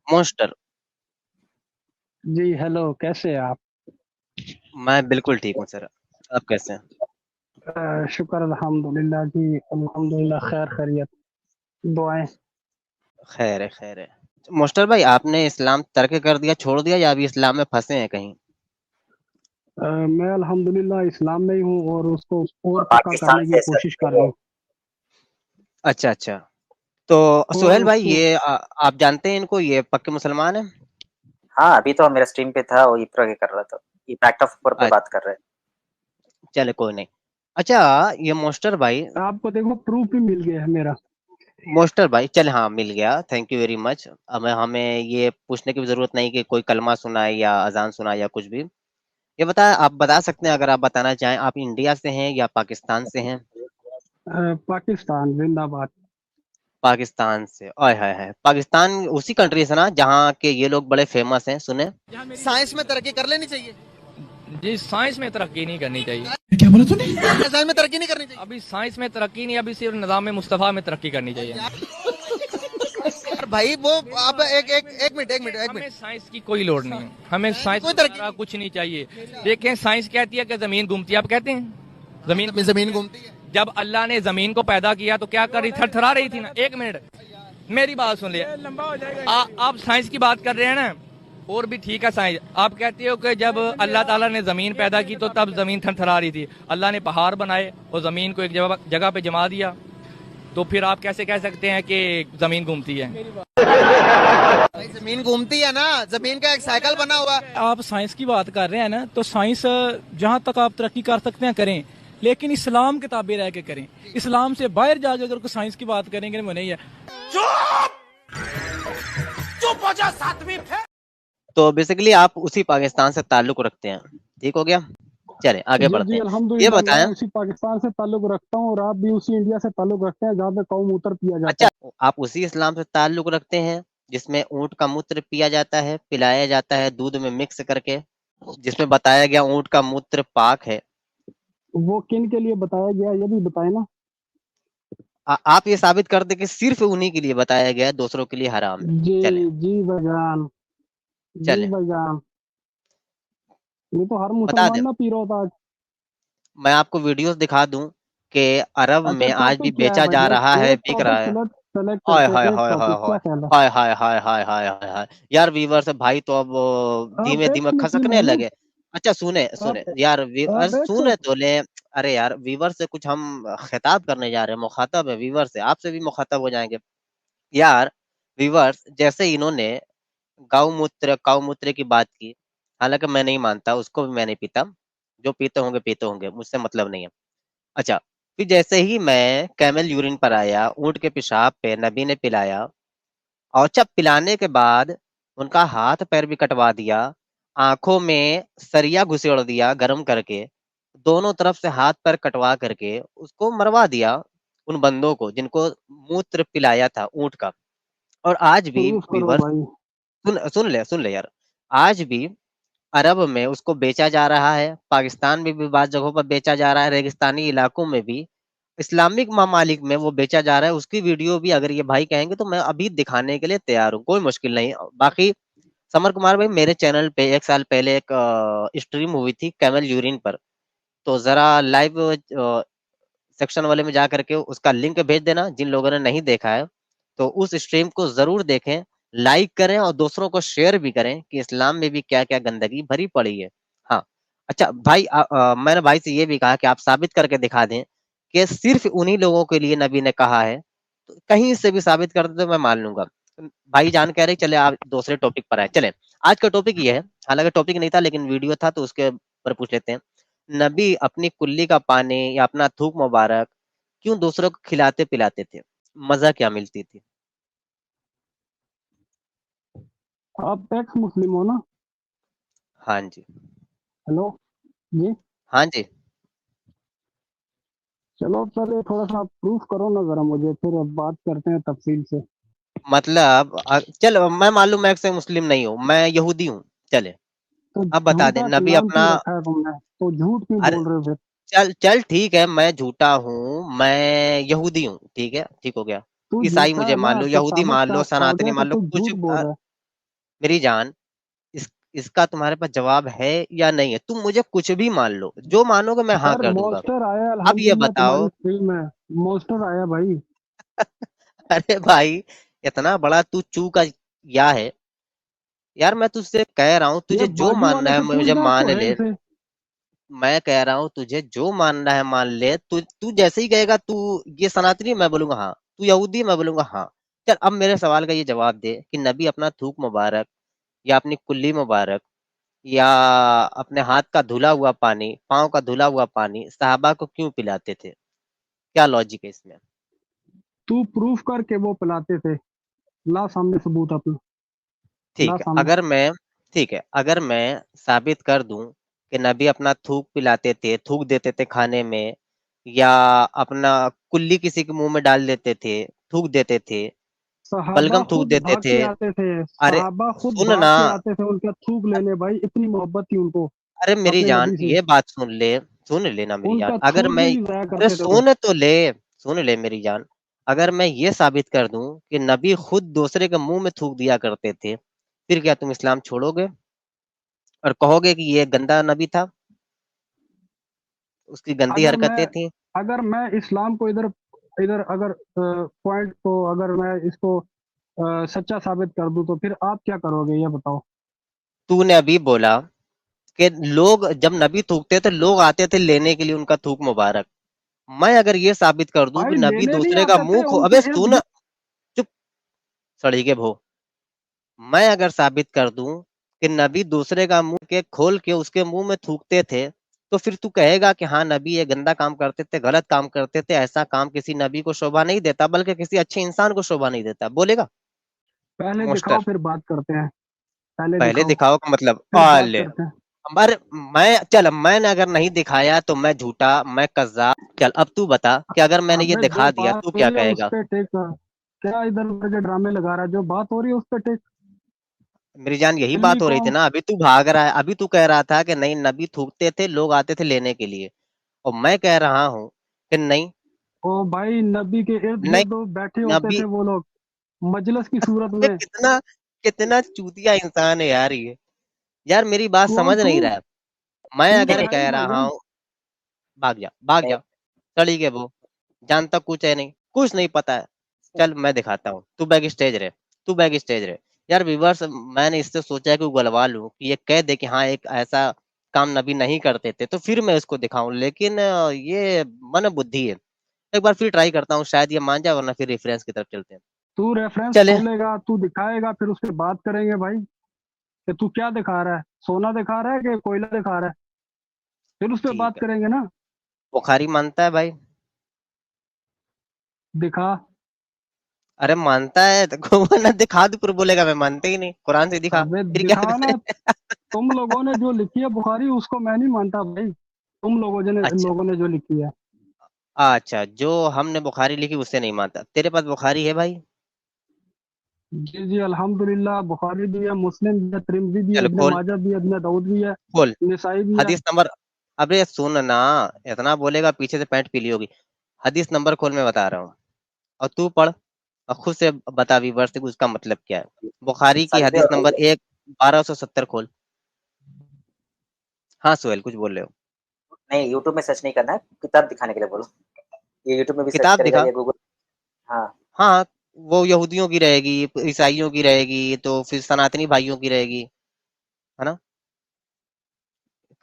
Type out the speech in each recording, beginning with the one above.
मोस्टर। जी hello, कैसे हैं आप? मैं बिल्कुल ठीक हूँ सर। आप कैसे हैं? शुक्र अल्हम्दुलिल्लाह जी, अल्हम्दुलिल्लाह खैर खैरियत, दुआएं। खैर है, खैर है। मोस्टर भाई, आपने इस्लाम तर्क कर दिया, छोड़ दिया, या अभी इस्लाम में फंसे हैं कहीं? मैं अल्हम्दुलिल्लाह इस्लाम में ही हूँ और उसको और पक्का पाकिस्तान करने की से सर कोशिश कर रहा हूँ अच्छा अच्छा। तो और सुहेल भाई, उसको ये आप जानते हैं इनको, ये पक्के मुसलमान हैं? हाँ, अभी तो मेरा स्ट्रीम पे था, वो इप्रो के कर रहा था। ये पैक्ट ऑफ ऊपर पे बात कर रहे हैं। चले कोई नहीं। अच्छा, ये मोस्टर भाई, आपको देखो प्रूफ भी मिल गया है मेरा। मोस्टर भाई चल, हाँ मिल गया, थैंक यू वेरी मच। हमें हमें ये पूछने की भी जरूरत नहीं कि कोई कलमा सुनाए या अजान सुनाए या कुछ भी। ये बता, आप बता सकते हैं, अगर आप बताना चाहें, आप इंडिया से हैं या पाकिस्तान से हैं? पाकिस्तान जिंदाबाद। पाकिस्तान से, ओए हाय हाय, पाकिस्तान उसी कंट्री से ना जहाँ के ये लोग बड़े फेमस हैं, सुने? साइंस में तरक्की कर लेनी चाहिए। जी साइंस में तरक्की नहीं करनी चाहिए। क्या बोला तूने? साइंस में तरक्की नहीं करनी चाहिए। अभी साइंस में तरक्की नहीं, अभी सिर्फ निज़ाम मुस्तफ़ा में तरक्की करनी चाहिए। यार भाई वो आप एक मिनट हमें साइंस की कोई लोड़ नहीं है, हमें साइंस कोई की तरक्की तरह कुछ नहीं चाहिए। देखें, साइंस कहती है कि जमीन घूमती है, आप कहते हैं जमीन घूमती है। जब अल्लाह ने जमीन को पैदा किया तो क्या कर रही, थरथरा रही थी ना। एक मिनट मेरी बात सुन लिया, लंबा हो जाएगा। आप साइंस की बात कर रहे हैं ना, और भी ठीक है साइंस। आप कहते हो कि जब अल्लाह ताला ने जमीन पैदा की तो तब जमीन थरथरा रही थी। अल्लाह ने पहाड़ बनाए और जमीन को एक जगह पे जमा दिया, तो फिर आप कैसे कह सकते हैं कि जमीन घूमती है? भाई जमीन घूमती है ना, जमीन का एक साइकिल बना हुआ है। आप साइंस की बात कर रहे हैं ना, तो साइंस जहां तक आप तरक्की कर सकते हैं करें, लेकिन इस्लाम के ताबे रह के करें। इस्लाम से बाहर जाके अगर कोई साइंस की बात करेंगे वो नहीं है। चुप हो जा सातवीं फेल। तो बेसिकली आप उसी पाकिस्तान से ताल्लुक रखते हैं, ठीक हो गया। चले आगे जी बढ़ते जी हैं। ये अल्हम्दुलिल्लाह, मैं बताएं, उसी पाकिस्तान से ताल्लुक रखता हूँ और आप भी उसी इंडिया से ताल्लुक रखते हैं जहाँ पे कौ मूत्र पिया जाता अच्छा, है। आप उसी इस्लाम से ताल्लुक रखते हैं जिसमें ऊंट का मूत्र पिया जाता है, पिलाया जाता है दूध में मिक्स करके, जिसमें बताया गया ऊंट का मूत्र पाक है। वो किन के लिए बताया गया ये भी बताए ना। आप ये साबित कर दे कि सिर्फ उन्हीं के लिए बताया गया है, दूसरों के लिए हराम है। जी चले जी भाईजान, जी चले भाईजान, ये तो हर बता दे, मुसलमान ना पी रहा होता आज। मैं आपको वीडियोस दिखा दूं कि अरब अच्छा में आज भी टॉपिक क्या है बेचा जा रहा भाई, है, एक बिक टॉपिक रहा है। सेलेक्ट सेलेक्ट हाय करते हाय हैं, एक हाय हाय टॉपिक क्या ख्याल है? हाय हाय हाय हाय हाय हाय हाय हाय। यार व्यूवर्स भाई तो अब आप धीमे धीमे एक्स मुस्लिम खसकने हो ना? लगे। अच्छा सुने सुने आप यार, आप एक्स हो? सुने तो ले। अरे यार, व्यूवर से कुछ हम खिताब करने जा रहे हैं, मुखातब है व्यूवर से, आपसे भी मुखातब हो जाएंगे यार। व्यूवर्स, जैसे इन्होंने गौ मूत्र की बात की, हालांकि मैं नहीं मानता, उसको भी मैं नहीं पीता। जो पीते होंगे, मुझसे मतलब नहीं है। अच्छा, फिर जैसे ही मैं कैमल यूरिन पर आया, ऊंट के पेशाब पे नबी ने पिलाया, और जब पिलाने के बाद उनका हाथ पैर भी कटवा दिया, आंखों में सरिया घुसेड़ दिया गरम करके, दोनों तरफ से हाथ पैर कटवा करके उसको मरवा दिया, उन बंदों को जिनको मूत्र पिलाया था ऊंट का। और आज भी प्रूफ करो वीवर, भाई। सुन ले यार, आज भी अरब में उसको बेचा जा रहा है, पाकिस्तान में भी बाज़ जगहों पर बेचा जा रहा है, रेगिस्तानी इलाकों में भी, इस्लामिक ममालिक में वो बेचा जा रहा है। उसकी वीडियो भी अगर ये भाई कहेंगे तो मैं अभी दिखाने के लिए तैयार हूँ, कोई मुश्किल नहीं। बाकी समर कुमार भाई, मेरे चैनल पे 1 साल पहले एक स्ट्रीम हुई थी कैमल यूरिन पर, तो ज़रा लाइव सेक्शन वाले में जा करके उसका लिंक भेज देना जिन लोगों ने नहीं देखा है। तो उस स्ट्रीम को ज़रूर देखें, लाइक करें और दूसरों को शेयर भी करें कि इस्लाम में भी क्या-क्या गंदगी भरी पड़ी है। हाँ, अच्छा भाई, मैंने भाई से ये भी कहा कि आप साबित करके दिखा दें कि सिर्फ़ उन्हीं लोगों के लिए नबी ने कहा है, तो कहीं से भी साबित कर दें तो मैं मान लूँगा। भाई जान कह रहे चले आप दूसरे टॉपिक पर आएँ। चलें, आज का टॉपिक ये है, हालाँकि टॉपिक नहीं था लेकिन वीडियो था तो उसके ऊपर पूछ लेते हैं। नबी अपनी कुल्ली का पानी या अपना थूक मुबारक क्यों दूसरों को खिलाते पिलाते थे? मजा क्या मिलती थी? आप एक्स मुस्लिम हो ना? हाँ जी। हेलो जी। हाँ जी। चलो पहले थोड़ा सा प्रूफ करो ना जरा मुझे, फिर अब बात करते हैं तफसील से। मतलब चल, मैं मालूम मैं से मुस्लिम नहीं हूँ, मैं यहूदी हूँ। चले, तो अब बता दे झूठा नबी नाम अपना। क्यों रखा है तुमने? तो झूठ क्यों अरे बोल रहे हो फिर? चल चल ठीक है, मैं झूठा हूँ, मैं यहूदी हूँ, ठीक है, ठीक हो गया। तू ईसाई झूठा मुझे है मान ना, लो, तो यहूदी साबित मान लो, कर सनातनी दे कि मान लो, तू कुछ झूठ बोल रहा है। मेरी जान, इसका तुम्हारे पास जवाब है या नहीं है? तुम मुझे कुछ भी मान लो, जो मानोगे मैं हाँ सर कर दूंगा। मॉन्स्टर आया अब ये अल्हम्दुलिल्लाह बताओ। तुम्हारी स्ट्रीम में, मॉन्स्टर आया भाई। अरे भाई, इतना बड़ा तू चू का या है यार। मैं तुझसे कह रहा हूँ, ये तुझे जो बाजू मानना वाले है से पूछ मुझे दो मान आपको है ले। इसे। मैं कह रहा हूँ तुझे जो मानना है मान ले। तू तू जैसे ही कहेगा तू ये सनातनी, मैं बोलूंगा हाँ। तू यहूदी, मैं बोलूंगा हाँ। चल अब मेरे सवाल का ये जवाब दे कि नबी अपना थूक मुबारक या अपनी कुल्ली मुबारक या अपने हाथ का धुला हुआ पानी, पाँव का धुला हुआ पानी सहाबा को क्यों पिलाते थे? क्या लॉजिक है इसमें? तू प्रूफ करके वो पिलाते थे। ला सामने सबूत अपना। ला ठीक है, सामने। अगर मैं ठीक है, अगर मैं साबित कर दूं कि नबी अपना थूक पिलाते थे, थूक देते थे खाने में, या अपना कुल्ली किसी के मुंह में डाल देते थे, थूक देते थे, सहाबा बलगम थूक खुद देते भाग थे। के आते थे, अरे सहाबा खुद सुन भाग ना, के आते थे उनका थूक लेने भाई, इतनी मोहब्बत थी उनको अरे मेरी अपने जान नबी से। ये बात सुन ले। सुन ले ना मेरी जान, उनका अगर थूक मैं, भी नहीं जाया अरे करते थे वो। सुन तो ले, सुन ले मेरी जान। अगर मैं ये साबित कर दूं कि नबी खुद दूसरे के मुंह में थूक दिया करते थे, फिर क्या तुम इस्लाम छोड़ोगे और कहोगे कि ये गंदा नबी था, उसकी गंदी अगर मैं हरकतें थी? अगर मैं इस्लाम को इधर इधर अगर पॉइंट को अगर मैं इसको सच्चा साबित कर दूं तो फिर आप क्या करोगे ये बताओ। तूने अभी बोला कि लोग जब नबी थूकते थे लोग आते थे लेने के लिए उनका थूक मुबारक। मैं अगर ये साबित कर दूं कि भाई नबी लेने नहीं दूसरे का आते मुंह थे खो, उनके अबे इर्द सुन, गिर्द। चुप, सड़ी के भो। मैं अगर साबित कर दूं कि नबी दूसरे का मुंह के खोल के उसके मुंह में थूकते थे, तो फिर तू कहेगा कि हाँ नबी ये गंदा काम करते थे, गलत काम करते थे, ऐसा काम किसी नबी को शोभा नहीं देता, बल्कि किसी अच्छे इंसान को शोभा नहीं देता, बोलेगा? पहले दिखाओ मोस्टर, फिर बात करते हैं। पहले पहले दिखाओ दिखाओ का मतलब फिर बात आले। करते हैं। अरे मैंने अगर नहीं दिखाया तो मैं झूठा, मैं कज़्ज़ाब। चल अब तू बता कि अगर मैंने ये अबे जो दिखा दिया बात तू हो क्या रही है उस कहेगा? पे टेक कर। क्या इधर उधर के ड्रामे लगा रहा है, जो बात हो रही है उस पे टेक। मेरी जान यही दिल्ली बात हो रही थी कौम। ना, अभी तू भाग रहा है। अभी तू कह रहा था कि नहीं नबी थूकते थे, लोग आते थे लेने के लिए, और मैं कह रहा हूँ कि नहीं, ओ भाई नबी के इर्द नहीं गिर्द बैठे होते नबी। थे वो लोग, मजलिस की सूरत ये में। कितना कितना चूतिया इंसान है यार ये। यार मेरी बात कौन समझ तू? नहीं रहा है। मैं तू तो अगर है ही कह रहा भाईजान। हूँ, भाग जा भाग नहीं जा, सड़ी के वो, जानता कुछ है नहीं, कुछ नहीं पता है। चल मैं दिखाता हूँ, तू बैक स्टेज रहे, तू बैक स्टेज रहे। यार व्यूवर्स, मैंने इससे सोचा कि उगलवा लूं कि ये कह दे कि हाँ एक ऐसा काम नबी नहीं करते थे, तो फिर मैं इसको दिखाऊं, लेकिन ये मन बुद्धि है। एक बार फिर ट्राई करता हूँ, शायद ये मान जाए, वरना फिर रेफरेंस की तरफ चलते हैं। तू रेफरेंस चले, खोलेगा, तू दिखाएगा, फिर उस पर बात करेंगे भाई कि तू क्या दिखा रहा है, सोना दिखा रहा है कि कोयला दिखा रहा है, फिर उस पर बात ठीक है। करेंगे ना। बुखारी मानता है भाई? दिखा। अरे मानता है तो वरना दिखा दो, फिर बोलेगा मैं मानते ही नहीं, कुरान से दिखा, अबे फिर क्या दिखा ना। करे? तुम लोगों ने जो लिखी है बुखारी उसको मैं नहीं मानता भाई, तुम अच्छा, लोगों ने जो लिखी है। अच्छा, जो हमने बुखारी लिखी उससे नहीं मानता। तेरे पास बुखारी है भाई? जी जी अल्हम्दुलिल्लाह, बुखारी भी है, मुस्लिम भी है, तिरमिजी भी है, चल इब्ने खोल, माजा भी है, इब्ने दाऊद भी है, खोल निसाई भी है। हदीस नंबर। अबे सुन ना, इतना बोलेगा पीछे से पैंट पीली होगी। हदीस नंबर खोल, मैं बता रहा हूँ, और तू पढ़ और खुद से बता विवर्स से उसका मतलब क्या है। बुखारी की सच पे हदीस और नंबर 1 1270 खोल। हाँ सोहेल, कुछ बोल रहे हो? नहीं, यूट्यूब में सर्च नहीं करना है, किताब दिखाने के लिए बोलो। ये यूट्यूब में भी सर्च किताब करेगा दिखा। या गूगल। हाँ। हाँ, वो यहूदियों की रहेगी, ईसाइयों की रहेगी, तो फिर सनातनी भाइयों की रहेगी, है ना?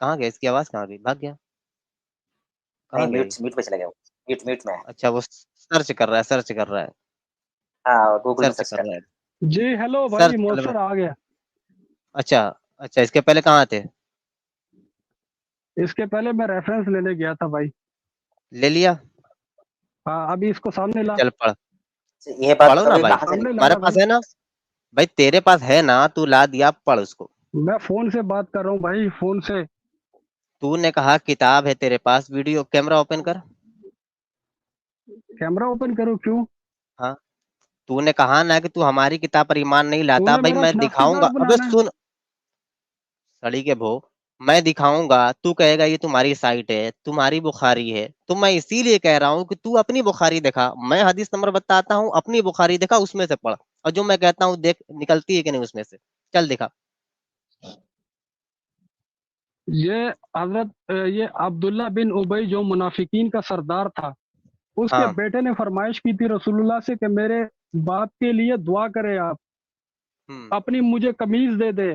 कहाँ गया, इसकी आवाज कहाँ गई, भाग गया, नहीं, कहाँ गया म्यूट ये? म्यूट पे चला गया वो। म्यूट म्यूट में है। अच्छा वो सर्च कर रहा है, सर्च कर रहा है, हाँ, गूगल में सर्च सर्च कर रहा करना। है, जी हेलो भाई, सर्च कर रहा मॉन्स्टर आ गया। है। अच्छा, अच्छा, इसके पहले कहाँ थे? इसके पहले मैं रेफरेंस लेने गया था भाई। ले लिया? हाँ अभी इसको सामने ला। चल पढ़, ये बात पढ़ो ना अभी भाई, कहाँ से सामने निकली? तुम्हारे लाया पास भाई। है ना? भाई तेरे पास है ना, तू ला दिया, पढ़ उसको। मैं फोन से बात कर रहा हूँ भाई, फोन से। तूने कहा किताब है तेरे पास, वीडियो कैमरा ओपन कर। कैमरा ओपन करो क्यों? हाँ, तूने कहा ना कि तू हमारी किताब पर ईमान नहीं लाता, तूने भाई मेरा मैं शनाख्ती दिखाऊंगा, कार्ड अबे बनाना है। सुन, सड़ी के भो, मैं दिखाऊंगा, तू कहेगा ये तुम्हारी साइट है, तुम्हारी बुखारी है, तो मैं इसीलिए कह रहा हूँ कि तू अपनी बुखारी दिखा, मैं हदीस नंबर बताता हूँ, अपनी बुखारी दिखा, उसमें से पढ़, और जो मैं कहता हूँ देख निकलती है कि नहीं उसमें से। चल दिखा। ये अब्दुल्ला बिन उबई जो मुनाफिकीन का सरदार था, उसके हाँ। बेटे ने फरमाइश की थी रसूलुल्लाह से कि मेरे बाप के लिए दुआ करें आप, हम्म। अपनी मुझे कमीज दे दे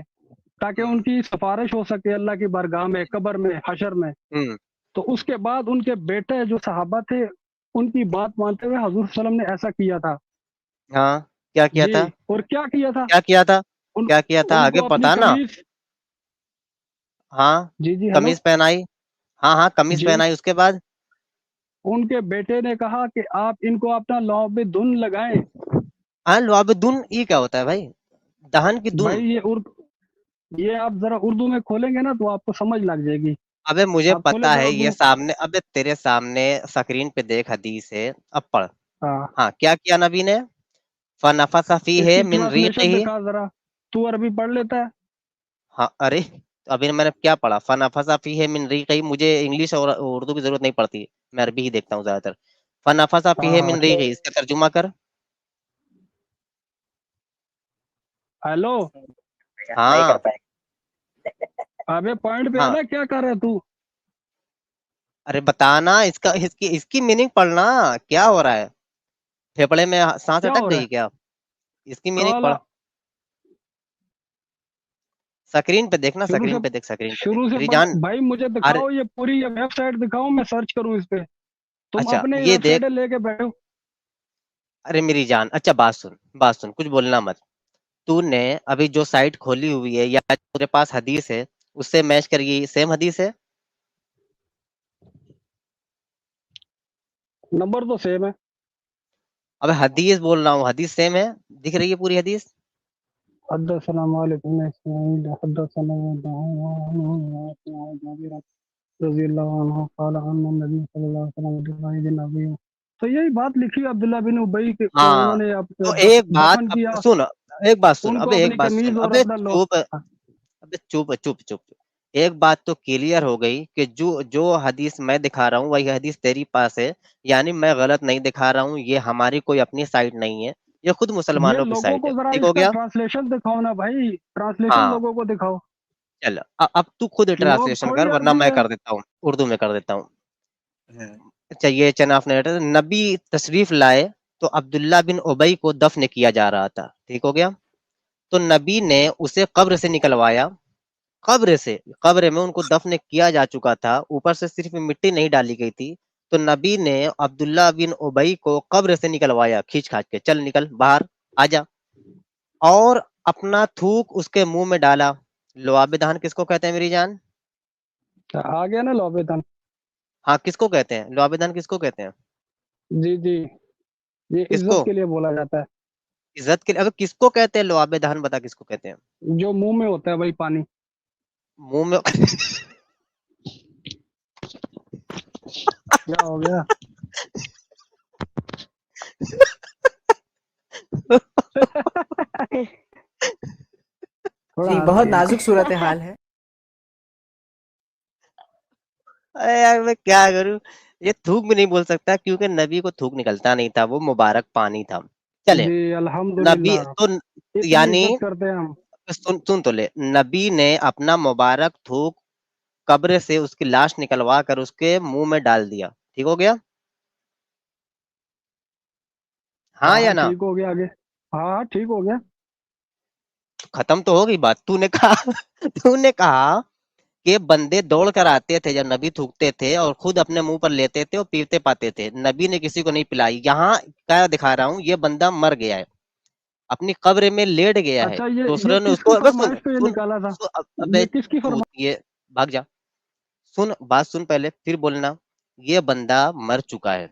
ताकि हम्म। उनकी सिफारिश हो सके अल्लाह की बारगाह में, कब्र में, हशर में। हम्म। तो उसके बाद उनके बेटे जो सहाबा थे, उनकी बात मानते हुए हजूर सल्लम ने ऐसा किया था। हाँ, क्या किया जी, था? और क्या किया था? क्या किया था? उन क्या किया था आगे उनको अपनी बता ना। कमीज, हाँ, जी जी, हेलो, कमीज पहनाई। हाँ हाँ, कमीज जी, पहनाई, उसके बाद? उनके बेटे ने कहा कि आप इनको अपना लौब धुन लगाएं। हाँ, लुआबुद्दीन ये क्या होता है भाई? दहन की भाई धुन? ये आप जरा उर्दू में खोलेंगे ना तो आपको समझ लग जाएगी। अबे मुझे आप खोले पता है जरा ये उर्दू। सामने, अबे तेरे सामने स्क्रीन पे देख, हदीस है, अब पढ़। हाँ, हाँ, क्या किया नबी ने? फनफसा फीहे इसकी मिन ट्रांसलेशन रीक़िही। दिखा जरा, तू अरबी पढ़ लेता है? हाँ, अरे अभी मैंने क्या पढ़ा? फनफसा फीहे मिन रीक़िही, मुझे इंग्लिश और उर्दू की जरूरत नहीं पड़ती, मैं अरबी ही देखता हूँ ज्यादातर। फनफसा हाँ फीहे हाँ, मिन ठीक। रीक़िही, इसका तर्जुमा कर। हेलो, नहीं कर हाँ। पाएंगे। अबे पॉइंट पे हाँ, आना, क्या कर रहा है तू? अरे बताना इसका, इसकी इसकी मीनिंग पढ़ना। क्या हो रहा है? फेफड़े में सांस क्या अटक हो रहा गई है? क्या? इसकी मीनिंग काला, पढ़। स्क्रीन पे देखना, शुरू से स्क्रीन पे देख, स्क्रीन पे देख शुरू से मेरी पढ़ जान। भाई, मुझे अरे दिखाओ, ये पूरी ये वेबसाइट दिखाओ, मैं सर्च करूं इस पे। तुम अच्छा, अपने ये देख। वेबसाइट लेके बैठो। अरे मेरी जान, अच्छा बात सुन, बात सुन, कुछ बोलना मत। तूने अभी जो साइट खोली हुई है या तेरे पास हदीस है, उससे मैच करिए, सेम हदीस है? नंबर तो सेम है। अबे हदीस बोल रहा हूँ, हदीस सेम है? दिख रही है पूरी हदीस? हदसना मालिकुम इस्माइल हदसना रज़ियल्लाहु अन्हु क़ाल अन्ना नबी सल्लल्लाहु अलैहि वसल्लम बिन नबी। तो यही बात लिखी है अब्दुल्ला बिन उबई के, हाँ, उन्होंने तो एक बात दफन अब किया सुन, एक बात सुन, उनको, अबे एक अपनी बात सुन, कमीज और अबे अपना लो। चुप, अबे चुप चुप चुप। एक बात तो क्लियर हो गई कि जो जो हदीस मैं दिखा रहा हूँ वही हदीस तेरी पास है, यानी मैं गलत नहीं दिखा रहा हूँ, ये हमारी कोई अपनी साइट नहीं है, ये खुद ये मुसलमानों की लोगों साइट है। को जरा ठीक हो इसका गया? ट्रांसलेशन दिखाओ ना भाई, ट्रांसलेशन हाँ, लोगों को दिखाओ। चल अब तू खुद लोग ट्रांसलेशन थोड़ी कर, वरना अरबी मैं है। कर देता हूँ, उर्दू में कर देता हूँ। चाहिए चनाफ ने नबी तशरीफ लाए, तो अब्दुल्ला बिन उबई को दफन किया जा रहा था। ठीक हो गया? तो नबी ने उसे कब्र से निकलवाया, कब्र से, कब्र में उनको दफन किया जा चुका था, ऊपर से सिर्फ मिट्टी नहीं डाली गई थी। तो नबी ने अब्दुल्ला बिन उबई को कब्र से निकलवाया, खींच खाच के, चल निकल बाहर, आजा, और अपना थूक उसके मुंह में डाला। लुआब दहन किसको कहते हैं मेरी जान? आ गया ना लौबेतन? हाँ, किसको कहते हैं लुआब दहन, किसको कहते हैं? जी जी, ये किसको? इज्जत के लिए बोला जाता है। इज्जत के लिए? अगर किसको कहते हैं लुआब दहन, बता किसको कहते हैं? जो मुंह में होता है भाई पानी। मुंह में क्या हो गया? थोड़ा जी, हंस बहुत दिया। नाजुक सूरत हाल है। अरे यार मैं क्या करूं, ये थूक भी नहीं बोल सकता क्योंकि नबी को थूक निकलता नहीं था, वो मुबारक पानी था। चले, जी, नबी अल्हम्दुलिल्लाह, तो, इतनी यानी इज्जत करते हैं हम। सुन सुन तो ले, नबी ने अपना मुबारक थूक कब्र से उसकी लाश निकलवा कर उसके मुंह में डाल दिया। ठीक हो गया? हाँ हाँ या हाँ, ना? ठीक हो गया, आगे। हाँ हाँ, ठीक हो गया। खत्म तो हो गई बात। तूने कहा तूने कहा कि बंदे दौड़ कर आते थे जब नबी थूकते थे और खुद अपने मुंह पर लेते थे और पीते पाते थे, नबी ने किसी को नहीं पिलाई। यहाँ क्या दिखा रहा हूँ, ये बंदा मर गया है, अपनी कब्र में लेट गया है, अच्छा, ये दूसरों ने उसको, किसकी अबे सुन फरमाइश पे ये सुन, निकाला था? अबे ये किसकी चूत फरमाइश? ये, भाग जा, सुन बात सुन पहले फिर बोलना। ये बंदा मर चुका है,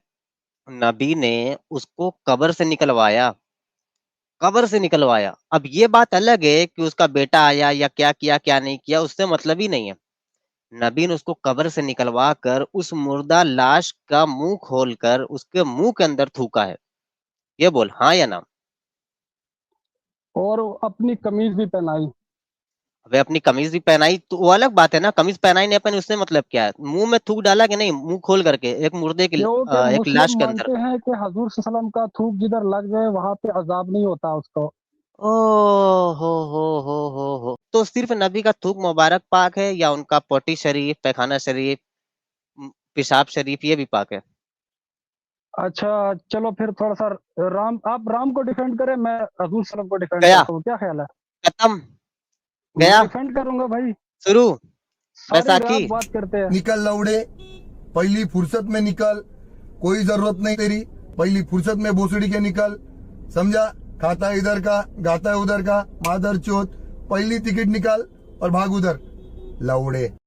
नबी ने उसको कब्र से निकलवाया, कब्र से निकलवाया। अब ये बात अलग है कि उसका बेटा आया या क्या किया क्या नहीं किया, उससे मतलब ही नहीं है। नबी ने उसको कब्र से निकलवा कर उस मुर्दा लाश का मुंह खोलकर उसके मुंह के अंदर थूका है। ये बोल हाँ या ना? और अपनी कमीज भी पहनाई। अबे अपनी कमीज भी पहनाई तो वो अलग बात है ना, कमीज पहनाई नहीं पहनी उससे मतलब क्या है? मुंह में थूक डाला कि नहीं, मुंह खोल करके एक मुर्दे की, क्योंकि एक लाश मुस्लिम के अंदर। मानते हैं कि हजूर सल्लल्लाहु अलैहि वसल्लम का थूक जिधर लग जाए वहां पे अजाब नहीं होता उसको। ओ हो तो सिर्फ नबी का थूक मुबारक पाक है या उनका पोटी शरीफ, पैखाना शरीफ, पेशाब शरीफ ये भी पाक है? अच्छा चलो फिर थोड़ा सा आप राम को डिफेंड करें, मैं हजूर सल्लम को डिफेंड गया। करता हूँ, क्या ख्याल है? खत्म, गया, डिफेंड करूंगा भाई, शुरू, सारी बैसाखी। रात बात करते हैं। निकल लौड़े, पहली फुर्सत में निकल, कोई जरूरत नहीं तेरी, पहली फुर्सत में भोसड़ी के निकल, समझा? खाता है इधर का, गाता है उधर का, मादर चोत, पहली टिकट निकाल और भाग उधर लौड़े।